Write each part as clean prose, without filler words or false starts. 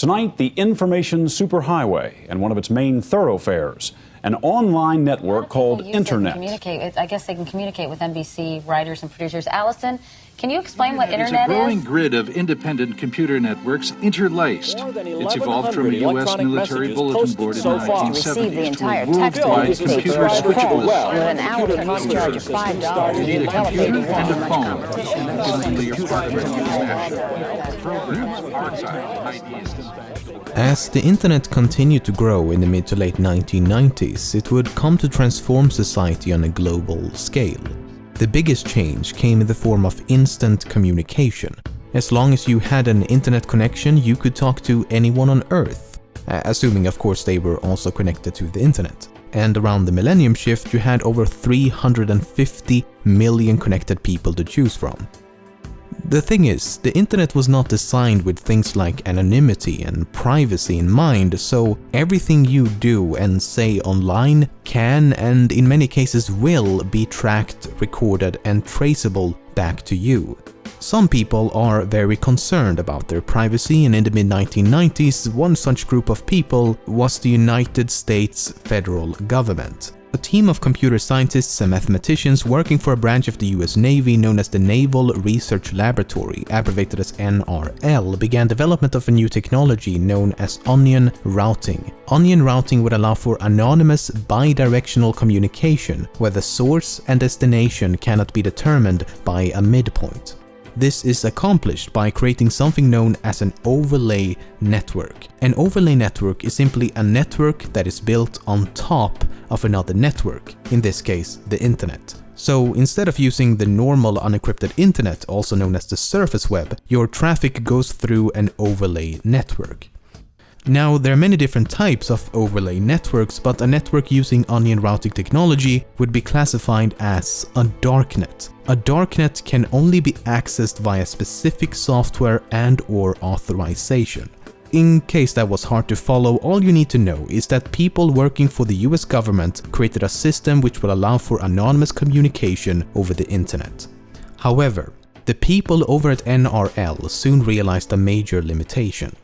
Tonight, the information superhighway and one of its main thoroughfares, an online network called Internet. I guess they can communicate with NBC writers and producers. Allison, can you explain what Internet is? It's a growing grid of independent computer networks interlaced. It's evolved from a U.S. military bulletin board in the 1970s to a worldwide computer switchboard. With an hourly charge of $5. You need a computer and a phone. Ultimately, you're part of an international programs, archive, ideas. As the internet continued to grow in the mid to late 1990s, it would come to transform society on a global scale. The biggest change came in the form of instant communication. As long as you had an internet connection, you could talk to anyone on Earth, assuming of course they were also connected to the internet. And around the millennium shift, you had over 350 million connected people to choose from. The thing is, the internet was not designed with things like anonymity and privacy in mind, so everything you do and say online can, and in many cases will, be tracked, recorded and traceable back to you. Some people are very concerned about their privacy, and in the mid-1990s, one such group of people was the United States federal government. A team of computer scientists and mathematicians working for a branch of the US Navy known as the Naval Research Laboratory, abbreviated as NRL, began development of a new technology known as onion routing. Onion routing would allow for anonymous bidirectional communication, where the source and destination cannot be determined by a midpoint. This is accomplished by creating something known as an overlay network. An overlay network is simply a network that is built on top of another network, in this case the internet. So instead of using the normal unencrypted internet, also known as the surface web, your traffic goes through an overlay network. Now, there are many different types of overlay networks, but a network using onion routing technology would be classified as a darknet. A darknet can only be accessed via specific software and/or authorization. In case that was hard to follow, all you need to know is that people working for the US government created a system which will allow for anonymous communication over the internet. However, the people over at NRL soon realized a major limitation.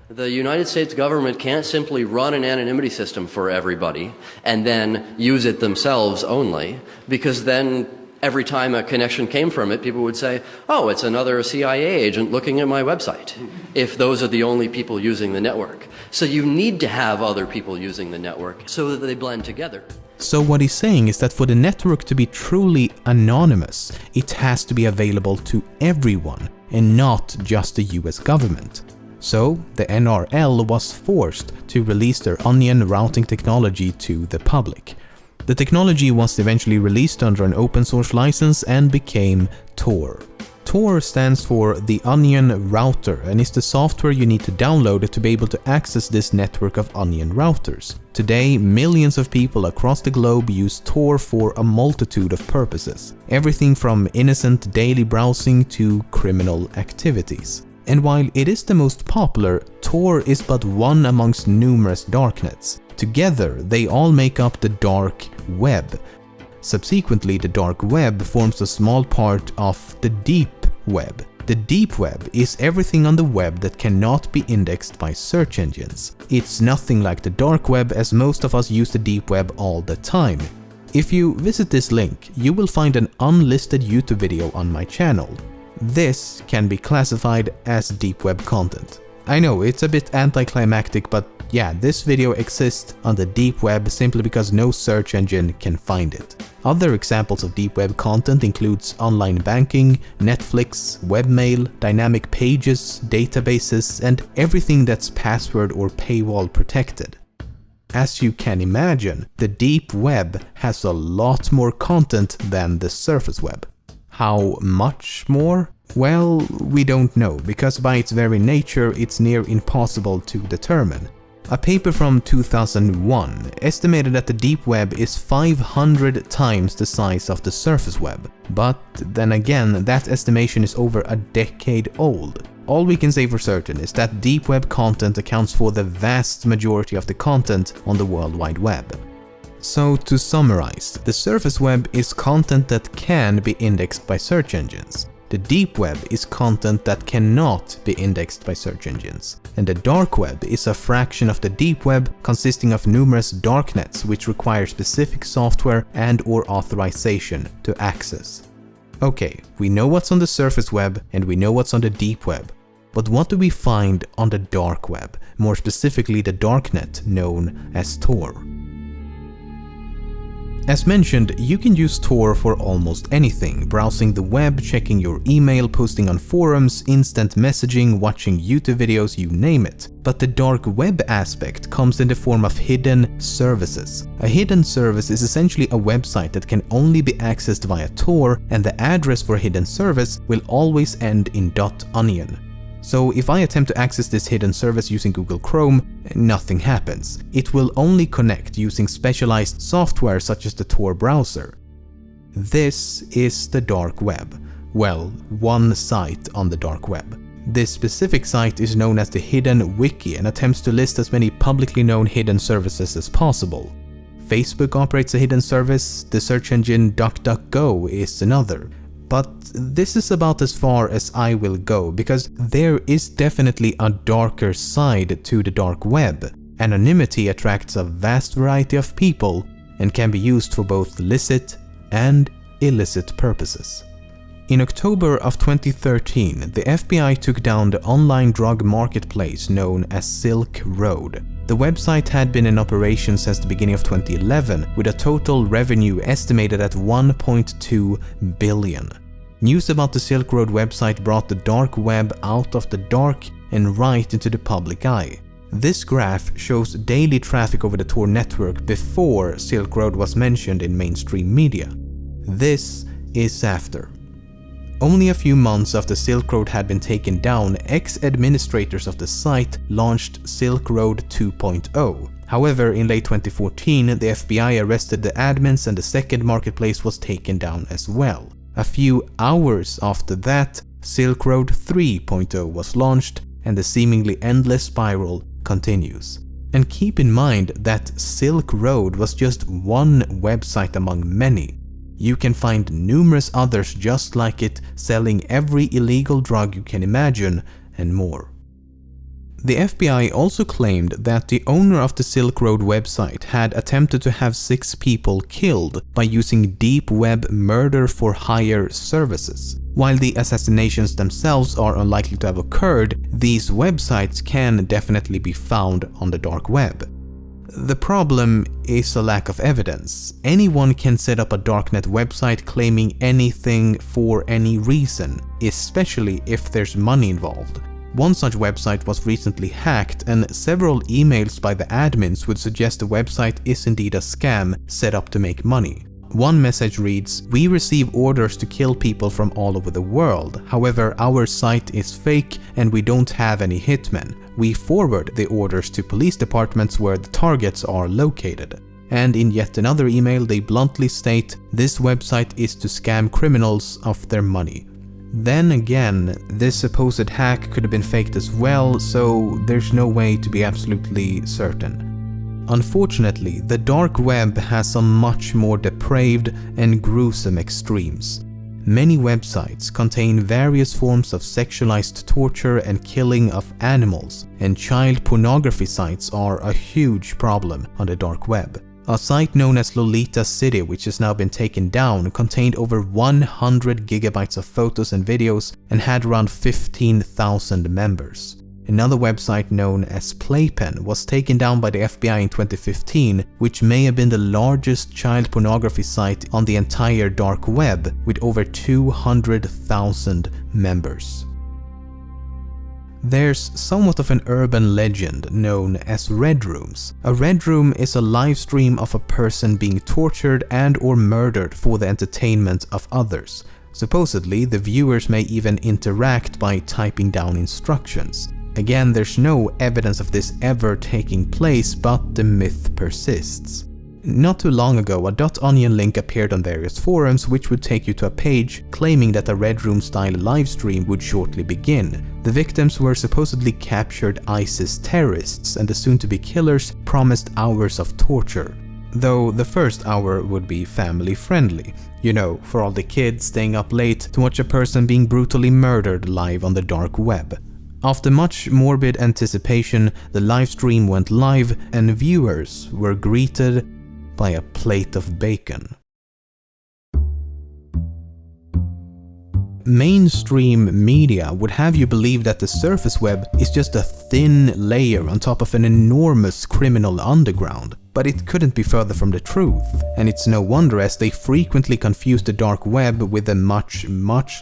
The United States government can't simply run an anonymity system for everybody and then use it themselves only, because then every time a connection came from it, people would say, oh, it's another CIA agent looking at my website, if those are the only people using the network. So you need to have other people using the network so that they blend together. So what he's saying is that for the network to be truly anonymous, it has to be available to everyone and not just the US government. So the NRL was forced to release their onion routing technology to the public. The technology was eventually released under an open source license and became Tor. Tor stands for the Onion Router and is the software you need to download to be able to access this network of onion routers. Today, millions of people across the globe use Tor for a multitude of purposes, everything from innocent daily browsing to criminal activities. And while it is the most popular, Tor is but one amongst numerous darknets. Together, they all make up the dark web. Subsequently, the dark web forms a small part of the deep web. The deep web is everything on the web that cannot be indexed by search engines. It's nothing like the dark web, as most of us use the deep web all the time. If you visit this link, you will find an unlisted YouTube video on my channel. This can be classified as deep web content. I know it's a bit anticlimactic, but yeah, this video exists on the deep web simply because no search engine can find it. Other examples of deep web content includes online banking, Netflix, webmail, dynamic pages, databases, and everything that's password or paywall protected. As you can imagine, the deep web has a lot more content than the surface web. How much more? Well, we don't know, because by its very nature it's near impossible to determine. A paper from 2001 estimated that the deep web is 500 times the size of the surface web. But then again, that estimation is over a decade old. All we can say for certain is that deep web content accounts for the vast majority of the content on the World Wide Web. So to summarize, the surface web is content that can be indexed by search engines. The deep web is content that cannot be indexed by search engines. And the dark web is a fraction of the deep web, consisting of numerous darknets which require specific software and/or authorization to access. Okay, we know what's on the surface web and we know what's on the deep web. But what do we find on the dark web, more specifically the darknet known as Tor? As mentioned, you can use Tor for almost anything, browsing the web, checking your email, posting on forums, instant messaging, watching YouTube videos, you name it. But the dark web aspect comes in the form of hidden services. A hidden service is essentially a website that can only be accessed via Tor, and the address for a hidden service will always end in .onion. So if I attempt to access this hidden service using Google Chrome, nothing happens. It will only connect using specialized software such as the Tor browser. This is the dark web. Well, one site on the dark web. This specific site is known as the Hidden Wiki and attempts to list as many publicly known hidden services as possible. Facebook operates a hidden service, the search engine DuckDuckGo is another. But this is about as far as I will go, because there is definitely a darker side to the dark web. Anonymity attracts a vast variety of people and can be used for both licit and illicit purposes. In October of 2013, the FBI took down the online drug marketplace known as Silk Road. The website had been in operation since the beginning of 2011, with a total revenue estimated at $1.2 billion. News about the Silk Road website brought the dark web out of the dark and right into the public eye. This graph shows daily traffic over the Tor network before Silk Road was mentioned in mainstream media. This is after. Only a few months after Silk Road had been taken down, ex-administrators of the site launched Silk Road 2.0. However, in late 2014, the FBI arrested the admins and the second marketplace was taken down as well. A few hours after that, Silk Road 3.0 was launched and the seemingly endless spiral continues. And keep in mind that Silk Road was just one website among many. You can find numerous others just like it, selling every illegal drug you can imagine and more. The FBI also claimed that the owner of the Silk Road website had attempted to have 6 people killed by using deep web murder for hire services. While the assassinations themselves are unlikely to have occurred, these websites can definitely be found on the dark web. The problem is a lack of evidence. Anyone can set up a darknet website claiming anything for any reason, especially if there's money involved. One such website was recently hacked, and several emails by the admins would suggest the website is indeed a scam set up to make money. One message reads, "We receive orders to kill people from all over the world. However, our site is fake and we don't have any hitmen. We forward the orders to police departments where the targets are located." And in yet another email, they bluntly state, "This website is to scam criminals of their money." Then again, this supposed hack could have been faked as well, so there's no way to be absolutely certain. Unfortunately, the dark web has some much more depraved and gruesome extremes. Many websites contain various forms of sexualized torture and killing of animals, and child pornography sites are a huge problem on the dark web. A site known as Lolita City, which has now been taken down, contained over 100 gigabytes of photos and videos and had around 15,000 members. Another website known as Playpen was taken down by the FBI in 2015, which may have been the largest child pornography site on the entire dark web, with over 200,000 members. There's somewhat of an urban legend known as Red Rooms. A Red Room is a live stream of a person being tortured and or murdered for the entertainment of others. Supposedly, the viewers may even interact by typing down instructions. Again, there's no evidence of this ever taking place, but the myth persists. Not too long ago, a .onion link appeared on various forums which would take you to a page claiming that a Red Room style livestream would shortly begin. The victims were supposedly captured ISIS terrorists, and the soon-to-be killers promised hours of torture. Though the first hour would be family friendly. You know, for all the kids staying up late to watch a person being brutally murdered live on the dark web. After much morbid anticipation, the live stream went live and viewers were greeted by a plate of bacon. Mainstream media would have you believe that the surface web is just a thin layer on top of an enormous criminal underground, but it couldn't be further from the truth, and it's no wonder as they frequently confuse the dark web with the much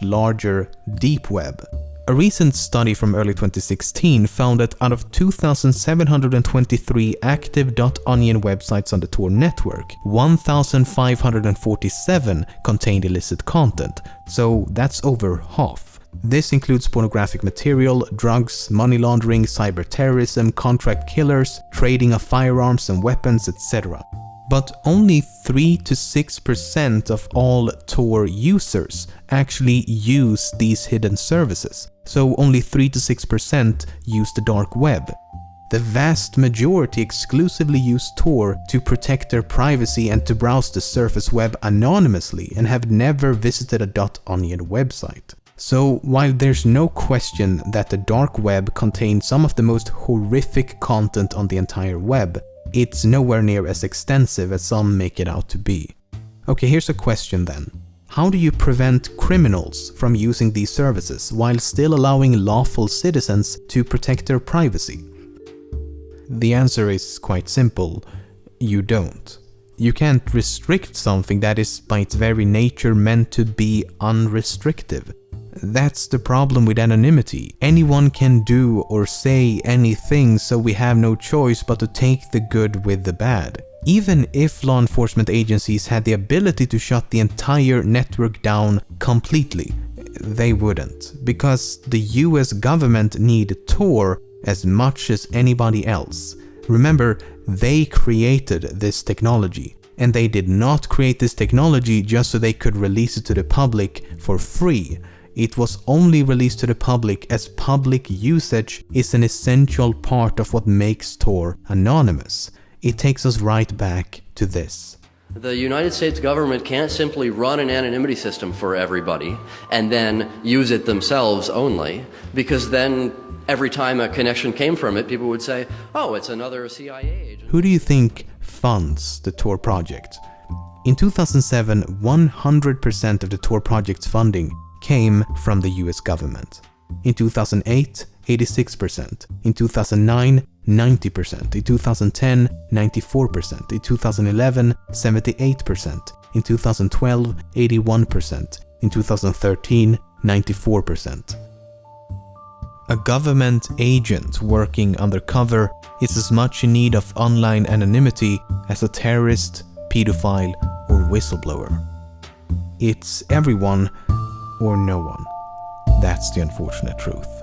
larger deep web. A recent study from early 2016 found that out of 2,723 active .onion websites on the Tor network, 1,547 contained illicit content, so that's over half. This includes pornographic material, drugs, money laundering, cyber terrorism, contract killers, trading of firearms and weapons, etc. But only 3 to 6% of all Tor users actually use these hidden services, so only 3 to 6% use the dark web. The vast majority exclusively use Tor to protect their privacy and to browse the surface web anonymously and have never visited a .onion website. So while there's no question that the dark web contains some of the most horrific content on the entire web, it's nowhere near as extensive as some make it out to be. Okay, here's a question then. How do you prevent criminals from using these services while still allowing lawful citizens to protect their privacy? The answer is quite simple. You don't. You can't restrict something that is by its very nature meant to be unrestricted. That's the problem with anonymity. Anyone can do or say anything, so we have no choice but to take the good with the bad. Even if law enforcement agencies had the ability to shut the entire network down completely, they wouldn't, because the US government need Tor as much as anybody else. Remember, they created this technology, and they did not create this technology just so they could release it to the public for free. It was only released to the public as public usage is an essential part of what makes Tor anonymous. It takes us right back to this. The United States government can't simply run an anonymity system for everybody and then use it themselves only, because then every time a connection came from it, people would say, oh, it's another CIA agent. Who do you think funds the Tor project? In 2007, 100% of the Tor project's funding came from the US government. In 2008, 86%. In 2009, 90%. In 2010, 94%. In 2011, 78%. In 2012, 81%. In 2013, 94%. A government agent working undercover is as much in need of online anonymity as a terrorist, pedophile, or whistleblower. It's everyone or no one. That's the unfortunate truth.